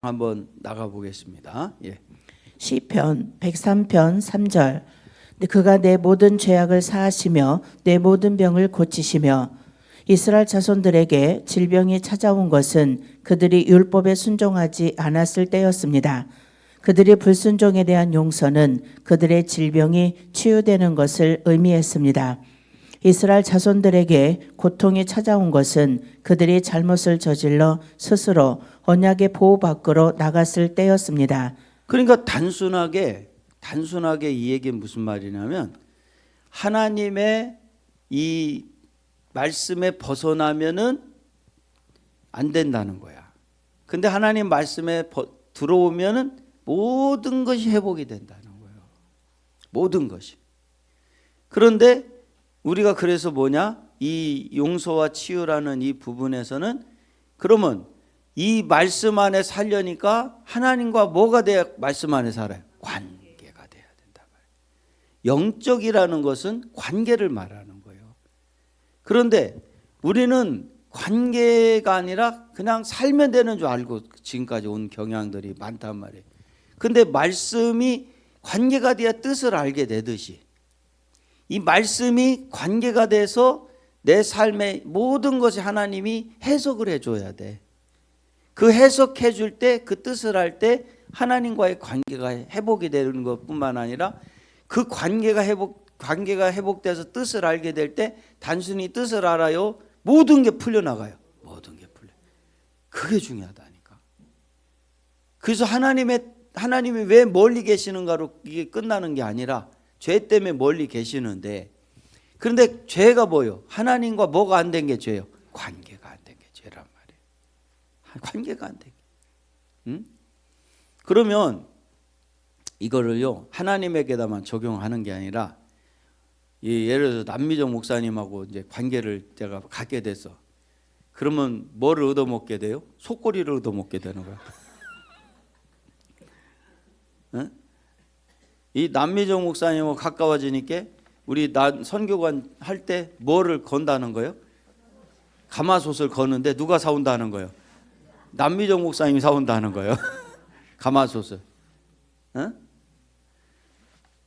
한번 나가 보겠습니다. 예. 시편 103편 3절. 그가 내 모든 죄악을 사하시며 내 모든 병을 고치시며. 이스라엘 자손들에게 질병이 찾아온 것은 그들이 율법에 순종하지 않았을 때였습니다. 그들이 불순종에 대한 용서는 그들의 질병이 치유되는 것을 의미했습니다. 이스라엘 자손들에게 고통이 찾아온 것은 그들이 잘못을 저질러 스스로 언약의 보호 밖으로 나갔을 때였습니다. 그러니까 단순하게 이 얘기는 무슨 말이냐면 하나님의 이 말씀에 벗어나면은 안 된다는 거야. 근데 하나님 말씀에 들어오면은 모든 것이 회복이 된다는 거예요. 모든 것이. 그런데 우리가 그래서 뭐냐? 이 용서와 치유라는 이 부분에서는 그러면 이 말씀 안에 살려니까 하나님과 뭐가 돼야 말씀 안에 살아요? 관계가 돼야 된다 말이에요. 영적이라는 것은 관계를 말하는 거예요. 그런데 우리는 관계가 아니라 그냥 살면 되는 줄 알고 지금까지 온 경향들이 많단 말이에요. 근데 말씀이 관계가 돼야 뜻을 알게 되듯이 이 말씀이 관계가 돼서 내 삶의 모든 것이 하나님이 해석을 해줘야 돼. 그 해석해 줄 때, 그 뜻을 알 때 하나님과의 관계가 회복이 되는 것뿐만 아니라 그 관계가 회복돼서 뜻을 알게 될 때 단순히 뜻을 알아요. 모든 게 풀려나가요. 모든 게 풀려. 그게 중요하다니까. 그래서 하나님이 왜 멀리 계시는가로 이게 끝나는 게 아니라 죄 때문에 멀리 계시는데 그런데 죄가 뭐예요? 하나님과 뭐가 안 된 게 죄예요? 관계가 안 된 게 죄란 말이에요. 관계가 안 된 게. 응? 그러면 이거를요 하나님에게다만 적용하는 게 아니라 예를 들어서 남미정 목사님하고 이제 관계를 제가 갖게 돼서 그러면 뭐를 얻어먹게 돼요? 속꼬리를 얻어먹게 되는 거야. 응? 이 남미정 목사님하고 가까워지니까 우리 선교관 할 때 뭐를 건다는 거예요? 가마솥을 거는데 누가 사온다는 거예요? 남미정 목사님이 사온다는 거예요. 가마솥을. 응?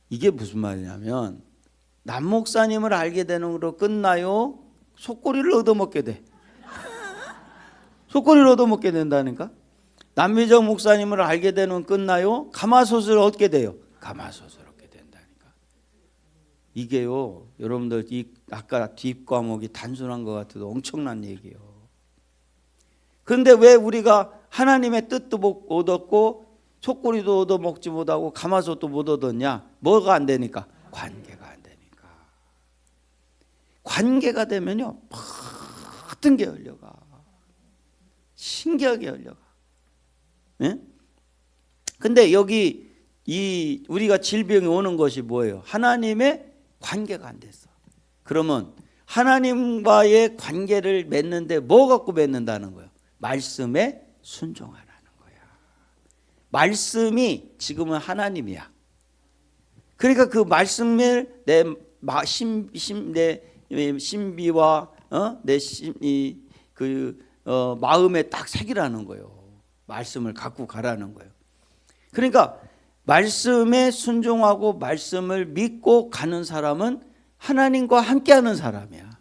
이게 무슨 말이냐면 남 목사님을 알게 되는 거로 끝나요? 속꼬리를 얻어먹게 돼. 속꼬리를 얻어먹게 된다니까. 남미정 목사님을 알게 되는 끝나요? 가마솥을 얻게 돼요. 가마솥을 얻게 된다니까. 이게요 여러분들 아까 뒷과목이 단순한 것 같아도 엄청난 얘기예요. 그런데 왜 우리가 하나님의 뜻도 못 얻었고 속꼬리도 얻어먹지 못하고 가마솥도 못 얻었냐? 뭐가 안 되니까? 관계가 안 되니까. 관계가 되면요 모든 게 열려가. 신기하게 열려가. 예? 근데 여기 우리가 질병이 오는 것이 뭐예요? 하나님의 관계가 안 됐어. 그러면 하나님과의 관계를 맺는데 뭐 갖고 맺는다는 거예요? 말씀에 순종하라는 거야. 말씀이 지금은 하나님이야. 그러니까 그 말씀을 내 신비와 내 마음에 딱 새기라는 거예요. 말씀을 갖고 가라는 거예요. 그러니까 말씀에 순종하고 말씀을 믿고 가는 사람은 하나님과 함께하는 사람이야.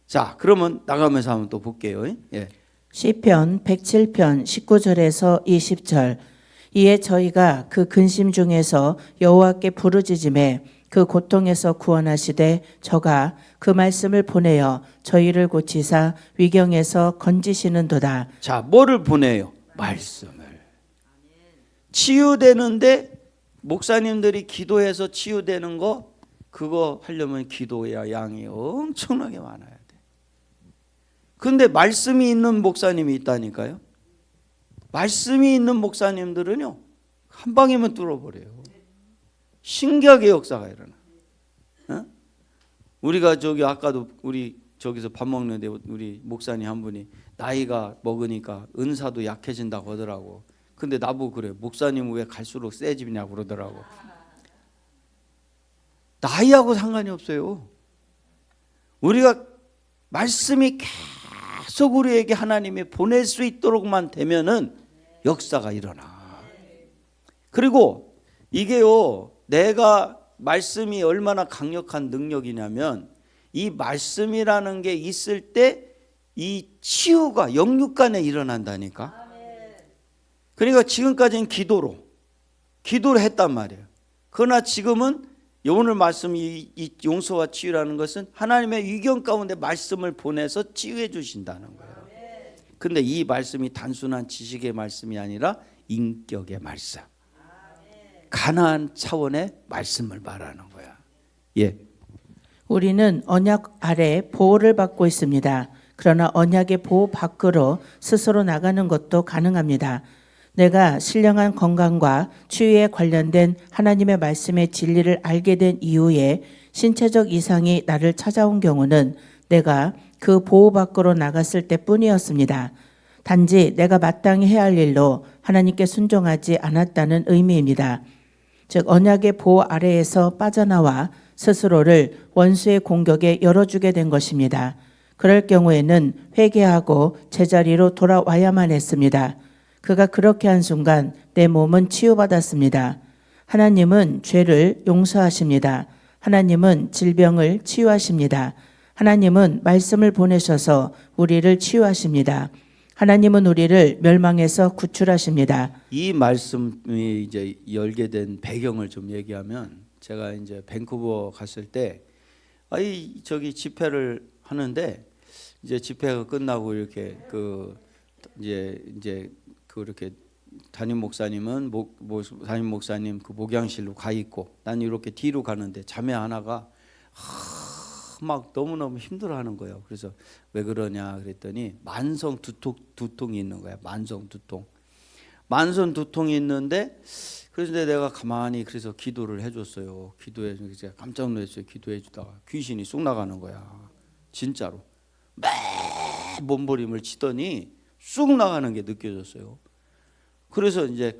자, 그러면 나가면서 한번 또 볼게요. 예. 시편 107편 19절에서 20절. 이에 저희가 그 근심 중에서 여호와께 부르짖음에 그 고통에서 구원하시되 저가 그 말씀을 보내어 저희를 고치사 위경에서 건지시는도다. 자, 뭐를 보내요? 말씀을. 치유되는데 목사님들이 기도해서 치유되는 거 그거 하려면 기도야 양이 엄청나게 많아야 돼. 그런데 말씀이 있는 목사님이 있다니까요. 말씀이 있는 목사님들은요 한 방이면 뚫어버려요. 신기하게 역사가 일어나. 어? 우리가 아까도 우리 저기서 밥 먹는데 우리 목사님 한 분이 나이가 먹으니까 은사도 약해진다고 하더라고. 근데 나보고 그래. 목사님 왜 갈수록 세지냐고 그러더라고. 나이하고 상관이 없어요. 우리가 말씀이 계속 우리에게 하나님이 보낼 수 있도록만 되면은 역사가 일어나. 그리고 이게요, 내가 말씀이 얼마나 강력한 능력이냐면 이 말씀이라는 게 있을 때 이 치유가 영육간에 일어난다니까. 그러니까 지금까지는 기도로 했단 말이에요. 그러나 지금은 오늘 말씀 이 용서와 치유라는 것은 하나님의 위경 가운데 말씀을 보내서 치유해 주신다는 거예요. 근데 이 말씀이 단순한 지식의 말씀이 아니라 인격의 말씀, 가나안 차원의 말씀을 말하는 거야. 예. 우리는 언약 아래 보호를 받고 있습니다. 그러나 언약의 보호 밖으로 스스로 나가는 것도 가능합니다. 내가 신령한 건강과 치유에 관련된 하나님의 말씀의 진리를 알게 된 이후에 신체적 이상이 나를 찾아온 경우는 내가 그 보호 밖으로 나갔을 때뿐이었습니다. 단지 내가 마땅히 해야 할 일로 하나님께 순종하지 않았다는 의미입니다. 즉 언약의 보호 아래에서 빠져나와 스스로를 원수의 공격에 열어주게 된 것입니다. 그럴 경우에는 회개하고 제자리로 돌아와야만 했습니다. 그가 그렇게 한 순간 내 몸은 치유받았습니다. 하나님은 죄를 용서하십니다. 하나님은 질병을 치유하십니다. 하나님은 말씀을 보내셔서 우리를 치유하십니다. 하나님은 우리를 멸망에서 구출하십니다. 이 말씀이 이제 열게 된 배경을 좀 얘기하면, 제가 이제 밴쿠버 갔을 때 저기 집회를 하는데, 이제 집회가 끝나고 이렇게 이제 그렇게 담임 목사님은 담임 목사님 그 목양실로 가 있고, 난 이렇게 뒤로 가는데 자매 하나가 막 너무너무 힘들어하는 거예요. 그래서 왜 그러냐 그랬더니 만성 두통이 있는 거야. 만성 두통이 있는데, 그래서 내가 가만히 그래서 기도를 해줬어요. 기도해 주고 제가 깜짝 놀랐어요. 기도해 주다가 귀신이 쑥 나가는 거야. 진짜로 매 몸부림을 치더니 쑥 나가는 게 느껴졌어요. 그래서 이제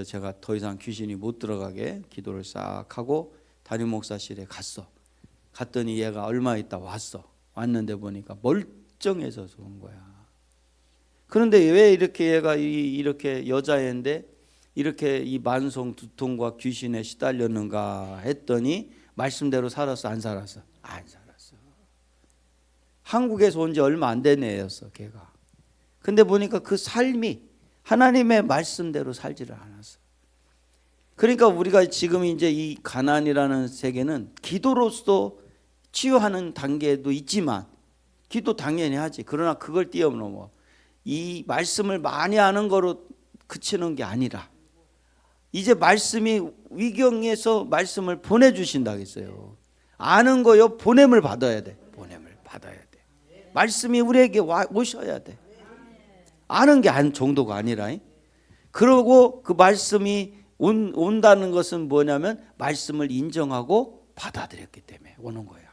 제가 더 이상 귀신이 못 들어가게 기도를 싹 하고 담임 목사실에 갔더니 얘가 얼마 있다 왔는데 보니까 멀쩡해져서 온 거야. 그런데 왜 이렇게 얘가 이렇게 여자애인데 이렇게 이 만성 두통과 귀신에 시달렸는가 했더니 말씀대로 살았어, 안 살았어? 안 살았어. 한국에서 온 지 얼마 안 된 애였어, 걔가. 근데 보니까 그 삶이 하나님의 말씀대로 살지를 않았어. 그러니까 우리가 지금 이제 이 가나안이라는 세계는 기도로서 치유하는 단계도 있지만, 기도 당연히 하지. 그러나 그걸 뛰어넘어 이 말씀을 많이 아는 거로 그치는 게 아니라, 이제 말씀이 위경에서 말씀을 보내주신다 했어요. 아는 거요, 보냄을 받아야 돼. 보냄을 받아야 돼. 말씀이 우리에게 오셔야 돼. 아는 게 정도가 아니라. 그러고 그 말씀이 온다는 것은 뭐냐면 말씀을 인정하고 받아들였기 때문에 오는 거야.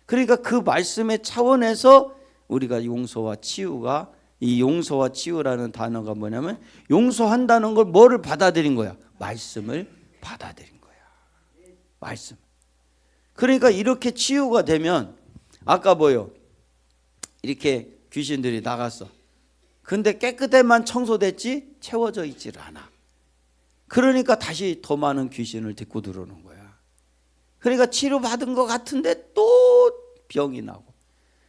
그러니까 그 말씀의 차원에서 우리가 용서와 치유가, 이 용서와 치유라는 단어가 뭐냐면 용서한다는 걸 뭐를 받아들인 거야? 말씀을 받아들인 거야. 말씀. 그러니까 이렇게 치유가 되면, 아까 뭐요? 이렇게 귀신들이 나갔어. 근데 깨끗해만 청소됐지 채워져 있질 않아. 그러니까 다시 더 많은 귀신을 데리고 들어오는 거야. 그러니까 치료받은 것 같은데 또 병이 나고,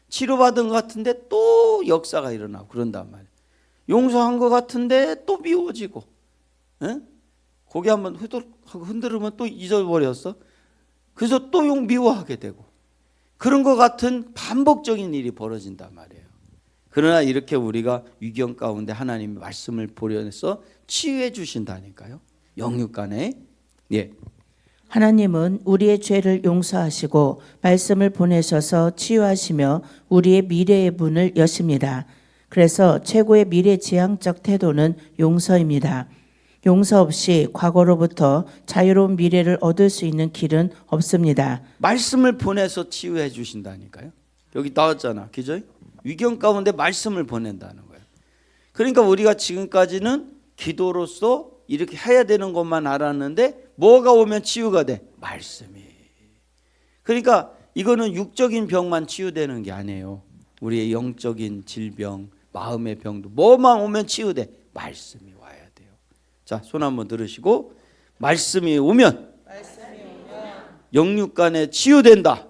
치료받은 것 같은데 또 역사가 일어나고 그런단 말이야. 용서한 것 같은데 또 미워지고, 고개 한번 흔들으면 또 잊어버렸어. 그래서 또 미워하게 되고, 그런 것 같은 반복적인 일이 벌어진단 말이에요. 그러나 이렇게 우리가 위경 가운데 하나님의 말씀을 보려서 치유해 주신다니까요. 영육간에. 예. 하나님은 우리의 죄를 용서하시고 말씀을 보내셔서 치유하시며 우리의 미래의 문을 여십니다. 그래서 최고의 미래지향적 태도는 용서입니다. 용서 없이 과거로부터 자유로운 미래를 얻을 수 있는 길은 없습니다. 말씀을 보내서 치유해 주신다니까요. 여기 나왔잖아, 그죠? 위경 가운데 말씀을 보낸다는 거예요. 그러니까 우리가 지금까지는 기도로서 이렇게 해야 되는 것만 알았는데, 뭐가 오면 치유가 돼? 말씀이. 그러니까 이거는 육적인 병만 치유되는 게 아니에요. 우리의 영적인 질병, 마음의 병도 뭐만 오면 치유돼? 말씀이 와야 돼요. 자, 손 한번 들으시고 말씀이 오면 영육간에 치유된다.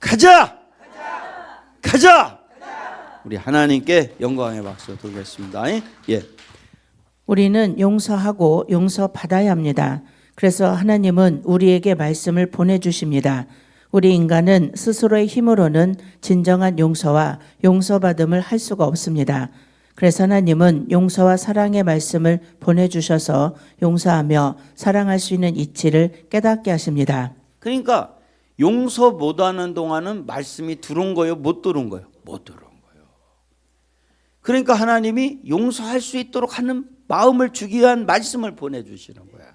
가자. 우리 하나님께 영광의 박수 드리겠습니다. 예. 우리는 용서하고 용서받아야 합니다. 그래서 하나님은 우리에게 말씀을 보내주십니다. 우리 인간은 스스로의 힘으로는 진정한 용서와 용서받음을 할 수가 없습니다. 그래서 하나님은 용서와 사랑의 말씀을 보내주셔서 용서하며 사랑할 수 있는 이치를 깨닫게 하십니다. 그러니까 용서 못하는 동안은 말씀이 들어온 거예요? 못 들어온 거예요? 못 들어온 거예요. 그러니까 하나님이 용서할 수 있도록 하는 마음을 주기 위한 말씀을 보내주시는 거야.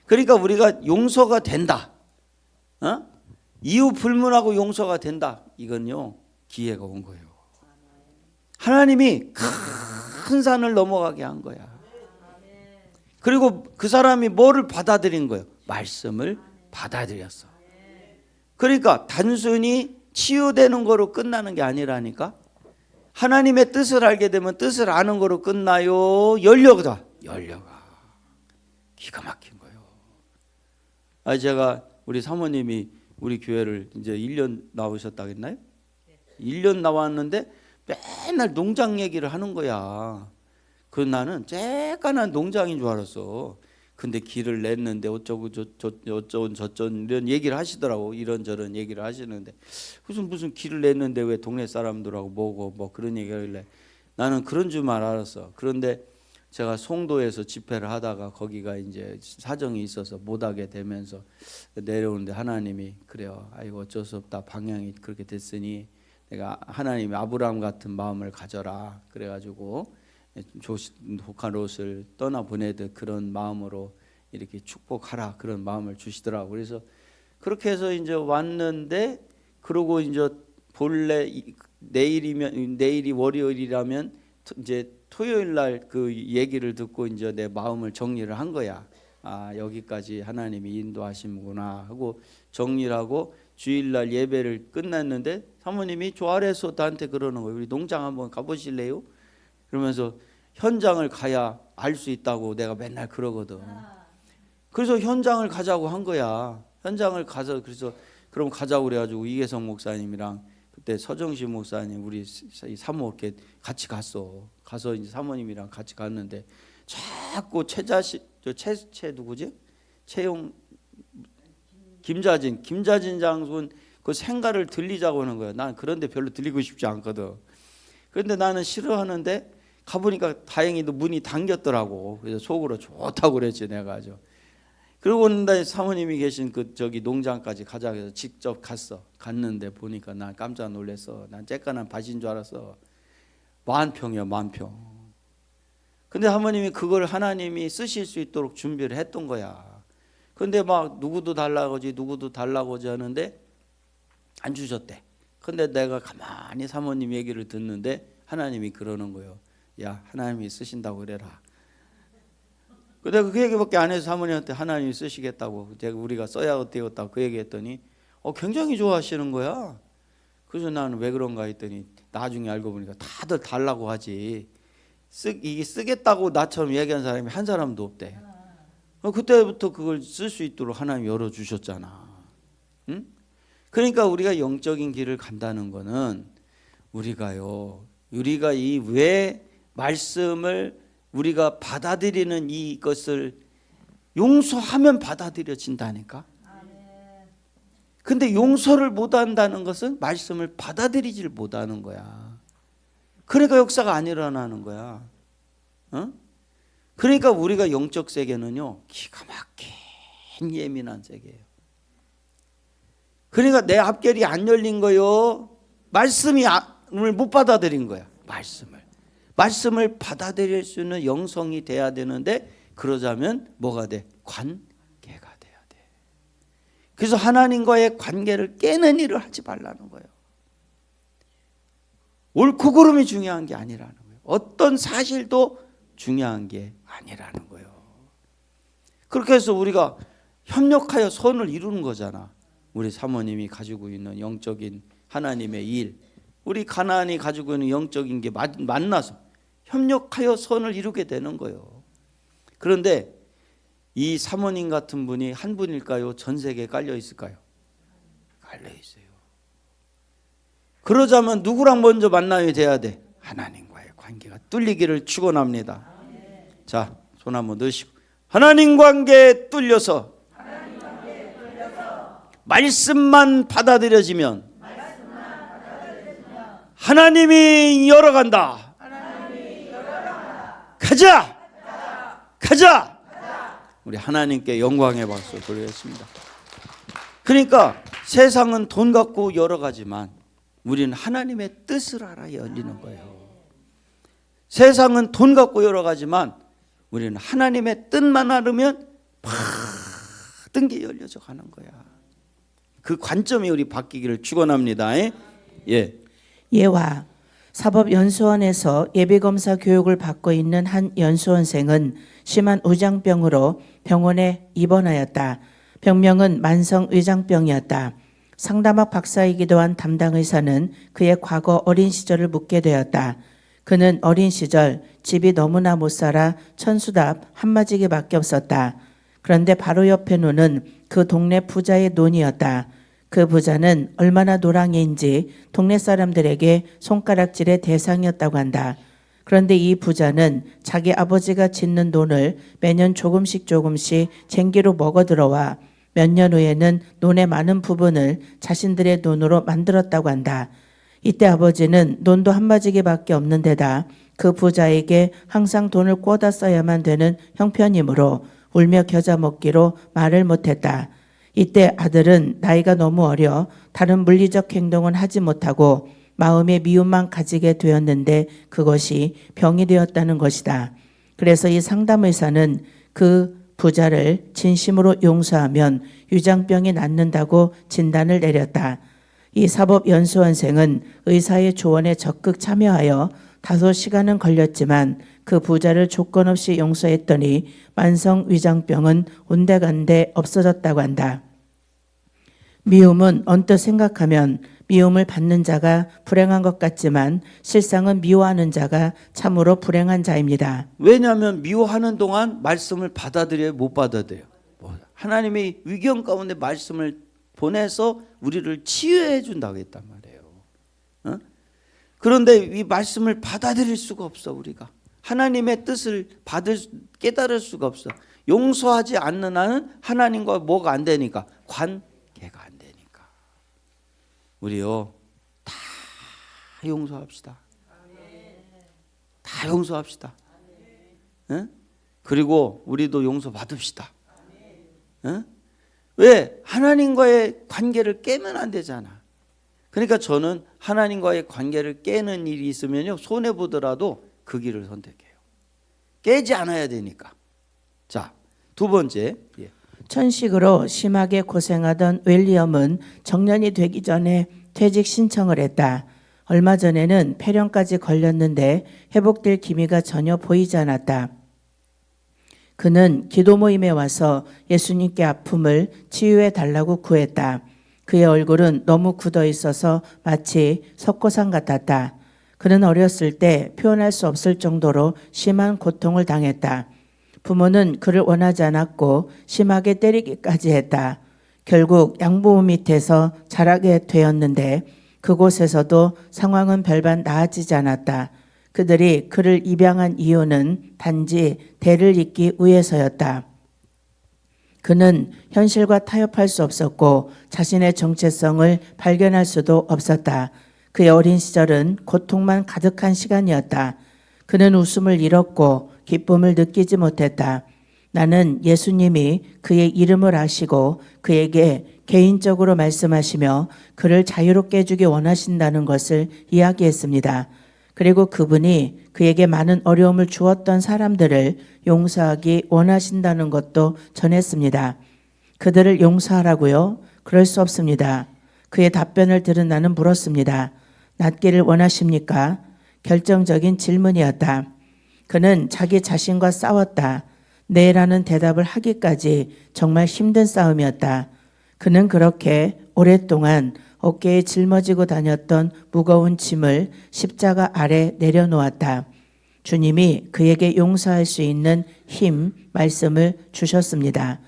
그러니까 우리가 용서가 된다, 이유 불문하고 용서가 된다, 이건요 기회가 온 거예요. 하나님이 큰 산을 넘어가게 한 거야. 그리고 그 사람이 뭐를 받아들인 거예요? 말씀을 받아들였어. 그러니까 단순히 치유되는 거로 끝나는 게 아니라니까. 하나님의 뜻을 알게 되면 뜻을 아는 거로 끝나요? 열려가. 기가 막힌 거예요. 제가 우리 사모님이 우리 교회를 이제 1년 나오셨다 했나요? 1년 나왔는데 맨날 농장 얘기를 하는 거야. 그 나는 쬐깐한 농장인 줄 알았어. 근데 길을 냈는데 어쩌고 저쩌고 이런 얘기를 하시더라고. 이런저런 얘기를 하시는데 무슨 길을 냈는데 왜 동네 사람들하고 뭐고 뭐 그런 얘기를 하길래 나는 그런 줄만 알았어. 그런데 제가 송도에서 집회를 하다가 거기가 이제 사정이 있어서 못하게 되면서 내려오는데 하나님이 그래요. 아이고 어쩔 수 없다. 방향이 그렇게 됐으니 내가 하나님이 아브라함 같은 마음을 가져라. 그래가지고 독한 옷을 떠나보내듯 그런 마음으로 이렇게 축복하라 그런 마음을 주시더라고. 그래서 그렇게 해서 이제 왔는데 그러고 이제 본래 내일이 월요일이라면 이제 토요일 날 그 얘기를 듣고 이제 내 마음을 정리를 한 거야. 여기까지 하나님이 인도하시는구나 하고 정리를 하고 주일날 예배를 끝났는데 사모님이 조아래서 나한테 그러는 거예요. 우리 농장 한번 가보실래요? 그러면서 현장을 가야 알 수 있다고 내가 맨날 그러거든. 그래서 현장을 가자고 한 거야. 현장을 가서 그래서 그럼 가자고 그래가지고 이계성 목사님이랑 그때 서정시 목사님 우리 사모 이렇게 같이 갔어. 가서 이제 사모님이랑 같이 갔는데 자꾸 최 누구지? 김자진 장군 그 생가를 들리자고 하는 거야. 난 그런데 별로 들리고 싶지 않거든. 그런데 나는 싫어하는데 가보니까 다행히도 문이 당겼더라고. 그래서 속으로 좋다고 그랬지 내가 아주. 그러고 있는데 사모님이 계신 그 저기 농장까지 가자 해서 직접 갔는데 보니까 난 깜짝 놀랐어. 난 쬐깐한 밭인 줄 알았어. 10,000평이야 10,000평. 근데 사모님이 그걸 하나님이 쓰실 수 있도록 준비를 했던 거야. 근데 막 누구도 달라고 하지 하는데 안 주셨대. 근데 내가 가만히 사모님 얘기를 듣는데 하나님이 그러는 거예요. 야 하나님이 쓰신다고 그래라. 근데 그 얘기밖에 안 해서 사모님한테 하나님이 쓰시겠다고 제가 우리가 써야 되었다고 그 얘기했더니 굉장히 좋아하시는 거야. 그래서 나는 왜 그런가 했더니 나중에 알고 보니까 다들 달라고 하지 이게 쓰겠다고 나처럼 얘기한 사람이 한 사람도 없대. 그때부터 그걸 쓸 수 있도록 하나님 열어주셨잖아. 응? 그러니까 우리가 영적인 길을 간다는 거는 우리가 이 왜 말씀을 우리가 받아들이는 이것을 용서하면 받아들여진다니까. 근데 용서를 못한다는 것은 말씀을 받아들이질 못하는 거야. 그러니까 역사가 안 일어나는 거야. 그러니까 우리가 영적 세계는요 기가 막힌 예민한 세계예요. 그러니까 내 앞결이 안 열린 거요. 말씀을 못 받아들인 거야. 말씀을 받아들일 수 있는 영성이 돼야 되는데 그러자면 뭐가 돼? 관계가 돼야 돼. 그래서 하나님과의 관계를 깨는 일을 하지 말라는 거예요. 옳고 그름이 중요한 게 아니라는 거예요. 어떤 사실도 중요한 게 아니라는 거예요. 그렇게 해서 우리가 협력하여 선을 이루는 거잖아. 우리 사모님이 가지고 있는 영적인 하나님의 일, 우리 가나안이 가지고 있는 영적인 게 만나서 협력하여 선을 이루게 되는 거예요. 그런데 이 사모님 같은 분이 한 분일까요? 전 세계에 깔려 있을까요? 깔려 있어요. 그러자면 누구랑 먼저 만나야 돼야 돼? 하나님과의 관계가 뚫리기를 축원합니다. 자, 손 한번 넣으시고 하나님 관계에 뚫려서 말씀만 받아들여지면 하나님이 열어간다. 가자. 가자. 우리 하나님께 영광의 박수 드리겠습니다. 그러니까 세상은 돈 갖고 열어가지만 우리는 하나님의 뜻을 알아야 열리는 거예요. 세상은 돈 갖고 열어가지만 우리는 하나님의 뜻만 알으면 모든 게 열려져 가는 거야. 그 관점이 우리 바뀌기를 축원합니다. 예. 예와 사법연수원에서 예비검사 교육을 받고 있는 한 연수원생은 심한 우장병으로 병원에 입원하였다. 병명은 만성 위장병이었다. 상담학 박사이기도 한 담당 의사는 그의 과거 어린 시절을 묻게 되었다. 그는 어린 시절 집이 너무나 못 살아 천수답 한마지기밖에 없었다. 그런데 바로 옆에 노는 그 동네 부자의 논이었다. 그 부자는 얼마나 노랑이인지 동네 사람들에게 손가락질의 대상이었다고 한다. 그런데 이 부자는 자기 아버지가 짓는 돈을 매년 조금씩 쟁기로 먹어들어와 몇 년 후에는 논의 많은 부분을 자신들의 돈으로 만들었다고 한다. 이때 아버지는 논도 한마지기밖에 없는 데다 그 부자에게 항상 돈을 꿔다 써야만 되는 형편이므로 울며 겨자 먹기로 말을 못했다. 이때 아들은 나이가 너무 어려 다른 물리적 행동은 하지 못하고 마음의 미움만 가지게 되었는데 그것이 병이 되었다는 것이다. 그래서 이 상담의사는 그 부자를 진심으로 용서하면 위장병이 낫는다고 진단을 내렸다. 이 사법연수원생은 의사의 조언에 적극 참여하여 다소 시간은 걸렸지만 그 부자를 조건 없이 용서했더니 만성 위장병은 온데간데 없어졌다고 한다. 미움은 언뜻 생각하면 미움을 받는 자가 불행한 것 같지만 실상은 미워하는 자가 참으로 불행한 자입니다. 왜냐하면 미워하는 동안 말씀을 받아들여요, 못 받아들여요? 하나님의 위경 가운데 말씀을 보내서 우리를 치유해 준다고 했단 말이에요. 그런데 이 말씀을 받아들일 수가 없어. 우리가 하나님의 뜻을 깨달을 수가 없어. 용서하지 않는 한은 하나님과 뭐가 안 되니까? 관계가 안 되니까. 우리요 다 용서합시다. 다 용서합시다. 그리고 우리도 용서 받읍시다. 왜? 하나님과의 관계를 깨면 안 되잖아. 그러니까 저는 하나님과의 관계를 깨는 일이 있으면요 손해보더라도 그 길을 선택해요. 깨지 않아야 되니까. 자, 두 번째. 천식으로 심하게 고생하던 윌리엄은 정년이 되기 전에 퇴직 신청을 했다. 얼마 전에는 폐렴까지 걸렸는데 회복될 기미가 전혀 보이지 않았다. 그는 기도 모임에 와서 예수님께 아픔을 치유해 달라고 구했다. 그의 얼굴은 너무 굳어 있어서 마치 석고상 같았다. 그는 어렸을 때 표현할 수 없을 정도로 심한 고통을 당했다. 부모는 그를 원하지 않았고 심하게 때리기까지 했다. 결국 양부모 밑에서 자라게 되었는데 그곳에서도 상황은 별반 나아지지 않았다. 그들이 그를 입양한 이유는 단지 대를 잇기 위해서였다. 그는 현실과 타협할 수 없었고 자신의 정체성을 발견할 수도 없었다. 그의 어린 시절은 고통만 가득한 시간이었다. 그는 웃음을 잃었고 기쁨을 느끼지 못했다. 나는 예수님이 그의 이름을 아시고 그에게 개인적으로 말씀하시며 그를 자유롭게 해주기 원하신다는 것을 이야기했습니다. 그리고 그분이 그에게 많은 어려움을 주었던 사람들을 용서하기 원하신다는 것도 전했습니다. 그들을 용서하라고요? 그럴 수 없습니다. 그의 답변을 들은 나는 물었습니다. 낫기를 원하십니까? 결정적인 질문이었다. 그는 자기 자신과 싸웠다. 네라는 대답을 하기까지 정말 힘든 싸움이었다. 그는 그렇게 오랫동안 어깨에 짊어지고 다녔던 무거운 짐을 십자가 아래 내려놓았다. 주님이 그에게 용서할 수 있는 힘, 말씀을 주셨습니다.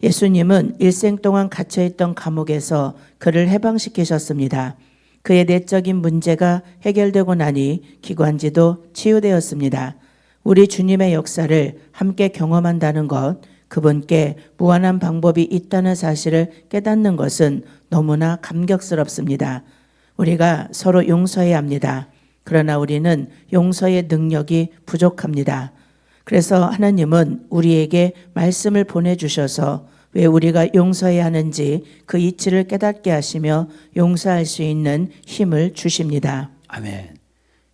예수님은 일생 동안 갇혀있던 감옥에서 그를 해방시키셨습니다. 그의 내적인 문제가 해결되고 나니 기관지도 치유되었습니다. 우리 주님의 역사를 함께 경험한다는 것, 그분께 무한한 방법이 있다는 사실을 깨닫는 것은 너무나 감격스럽습니다. 우리가 서로 용서해야 합니다. 그러나 우리는 용서의 능력이 부족합니다. 그래서 하나님은 우리에게 말씀을 보내주셔서 왜 우리가 용서해야 하는지 그 이치를 깨닫게 하시며 용서할 수 있는 힘을 주십니다. 아멘.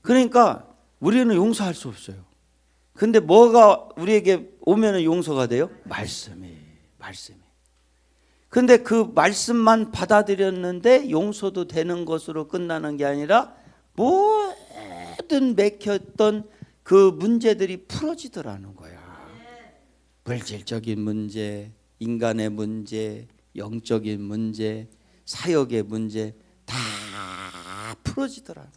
그러니까 우리는 용서할 수 없어요. 근데 뭐가 우리에게 오면은 용서가 돼요? 말씀이. 근데 그 말씀만 받아들였는데 용서도 되는 것으로 끝나는 게 아니라 모든 맥혔던 그 문제들이 풀어지더라는 거야. 물질적인 문제, 인간의 문제, 영적인 문제, 사역의 문제 다 풀어지더라.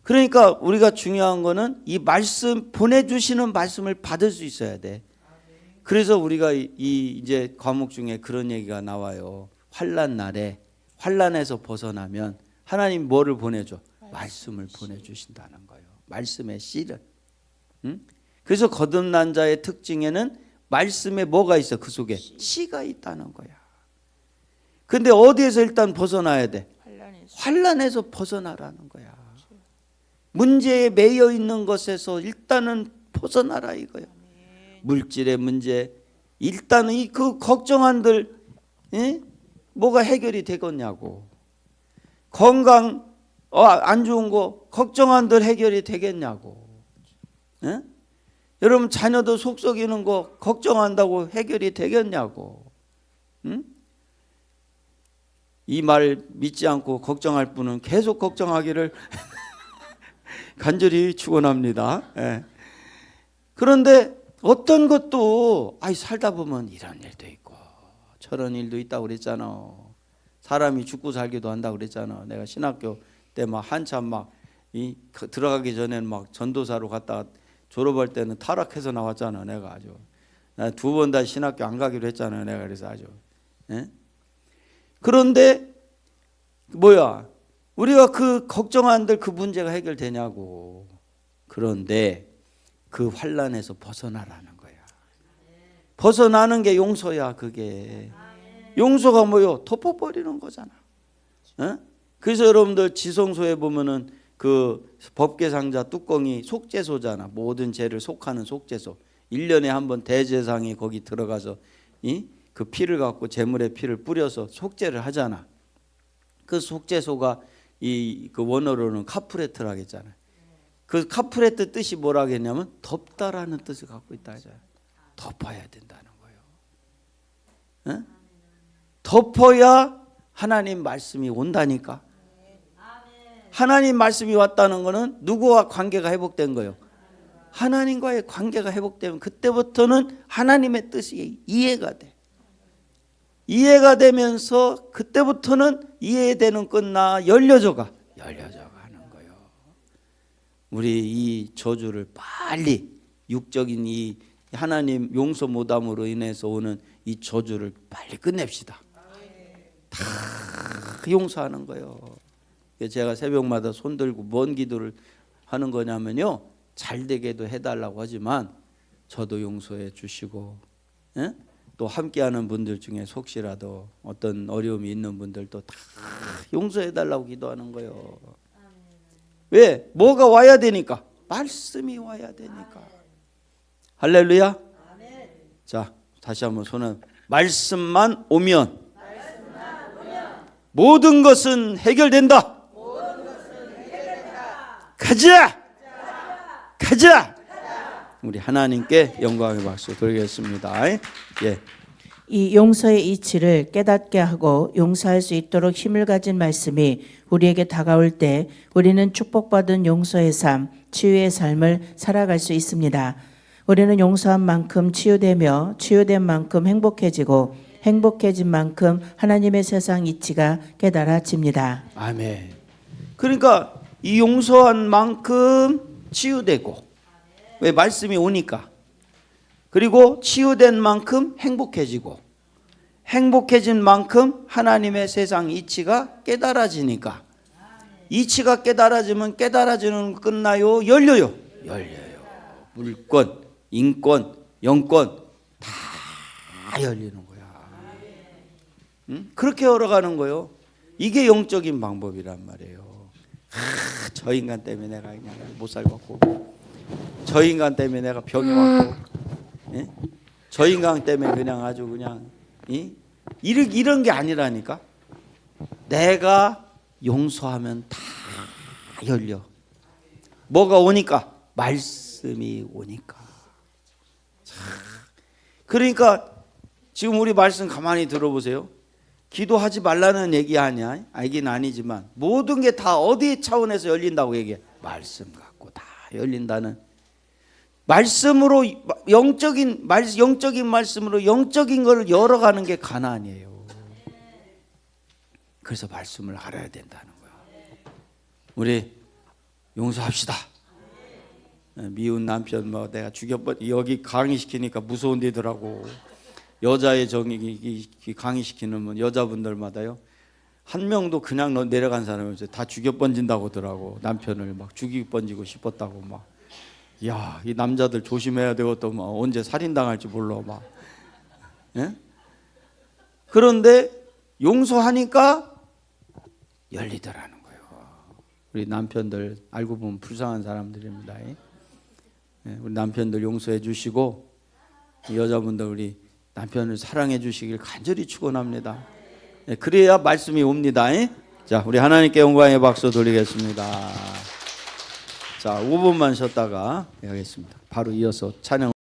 그러니까 우리가 중요한 거는 이 말씀 보내주시는 말씀을 받을 수 있어야 돼. 그래서 우리가 이제 과목 중에 그런 얘기가 나와요. 환난 날에 환난에서 벗어나면 하나님 뭐를 보내줘? 말씀을 보내주신다는 거예요. 말씀의 씨를. 그래서 거듭난 자의 특징에는 말씀에 뭐가 있어? 그 속에 씨가 있다는 거야. 근데 어디에서 일단 벗어나야 돼? 환난에서 벗어나라는 거야. 문제에 매여 있는 것에서 일단은 벗어나라 이거야. 물질의 문제, 일단은 그 걱정한들 뭐가 해결이 되겠냐고. 건강 안 좋은 거 걱정한들 해결이 되겠냐고. 여러분 자녀도 속 썩이는 거 걱정한다고 해결이 되겠냐고. 이 말 믿지 않고 걱정할 분은 계속 걱정하기를 간절히 축원합니다. 그런데 어떤 것도 살다 보면 이런 일도 있고 저런 일도 있다고 그랬잖아. 사람이 죽고 살기도 한다고 그랬잖아. 내가 신학교 때 막 한참 막 들어가기 전에는 막 전도사로 갔다가 졸업할 때는 타락해서 나왔잖아. 내가 아주 두 번 다 신학교 안 가기로 했잖아. 내가 그래서 아주. 그런데 뭐야? 우리가 그 걱정한들 그 문제가 해결되냐고. 그런데 그 환난에서 벗어나라는 거야. 벗어나는 게 용서야. 그게 용서가 뭐요? 덮어버리는 거잖아. 그래서 여러분들 지성소에 보면은 그 법궤상자 뚜껑이 속죄소잖아. 모든 죄를 속하는 속죄소. 1년에 한 번 대제사장이 거기 들어가서 그 피를 갖고 제물의 피를 뿌려서 속죄를 하잖아. 그 속죄소가 그 원어로는 카프레트라고 했잖아요. 그 카프레트 뜻이 뭐라고 했냐면 덮다라는 뜻을 갖고 있다 하잖아요. 덮어야 된다는 거예요. 덮어야 하나님 말씀이 온다니까. 하나님 말씀이 왔다는 거는 누구와 관계가 회복된 거예요? 하나님과의 관계가 회복되면 그때부터는 하나님의 뜻이 이해가 돼. 이해가 되면서 그때부터는 이해되는 끝나 열려져 가는 거예요. 우리 이 저주를 빨리 육적인 이 하나님 용서 못함으로 인해서 오는 이 저주를 빨리 끝냅시다. 다 용서하는 거예요. 제가 새벽마다 손 들고 뭔 기도를 하는 거냐면요. 잘 되게도 해달라고 하지만 저도 용서해 주시고 또 함께하는 분들 중에 혹시라도 어떤 어려움이 있는 분들도 다 용서해 달라고 기도하는 거예요. 왜? 뭐가 와야 되니까. 말씀이 와야 되니까. 할렐루야. 자, 다시 한번 손을. 말씀만 오면 모든 것은 해결된다. 가자. 우리 하나님께 영광의 박수 드리겠습니다. 예. 이 용서의 이치를 깨닫게 하고 용서할 수 있도록 힘을 가진 말씀이 우리에게 다가올 때 우리는 축복받은 용서의 삶, 치유의 삶을 살아갈 수 있습니다. 우리는 용서한 만큼 치유되며 치유된 만큼 행복해지고 행복해진 만큼 하나님의 세상 이치가 깨달아집니다. 아멘. 그러니까 이 용서한 만큼 치유되고. 왜? 말씀이 오니까. 그리고 치유된 만큼 행복해지고, 행복해진 만큼 하나님의 세상 이치가 깨달아지니까, 이치가 깨달아지면 깨달아지는 거 끝나요? 열려요. 열려요. 물권, 인권, 영권 다 열리는 거야. 응? 그렇게 열어가는 거예요. 이게 영적인 방법이란 말이에요. 저 인간 때문에 내가 그냥 못 살겠고, 저 인간 때문에 내가 병이 왔고, 예? 저 인간 때문에 그냥 아주 그냥 이런 게 아니라니까. 내가 용서하면 다 열려. 뭐가 오니까? 말씀이 오니까. 그러니까 지금 우리 말씀 가만히 들어보세요. 기도하지 말라는 얘기 아니야? 알긴 아니지만 모든 게 다 어디 차원에서 열린다고 얘기해? 말씀 갖고 다 열린다는. 말씀으로 영적인 말씀으로 영적인 걸 열어가는 게 가난이에요. 그래서 말씀을 알아야 된다는 거야. 우리 용서합시다. 미운 남편 뭐 내가 여기 강의시키니까 무서운 데더라고. 여자의 정의 강의시키는 여자분들마다요, 한 명도 그냥 내려간 사람이 없어요. 다 죽여 번진다고 하더라고. 남편을 막 죽이 번지고 싶었다고 막. 야, 이 남자들 조심해야 되겠다. 막 언제 살인당할지 몰라 막. 예? 그런데 용서하니까 열리더라는 거예요. 우리 남편들 알고 보면 불쌍한 사람들입니다. 예? 우리 남편들 용서해 주시고, 여자분들 우리 남편을 사랑해 주시길 간절히 축원합니다. 예, 그래야 말씀이 옵니다. 예? 자, 우리 하나님께 영광의 박수 돌리겠습니다. 자, 5분만 쉬었다가 하겠습니다. 바로 이어서 찬양.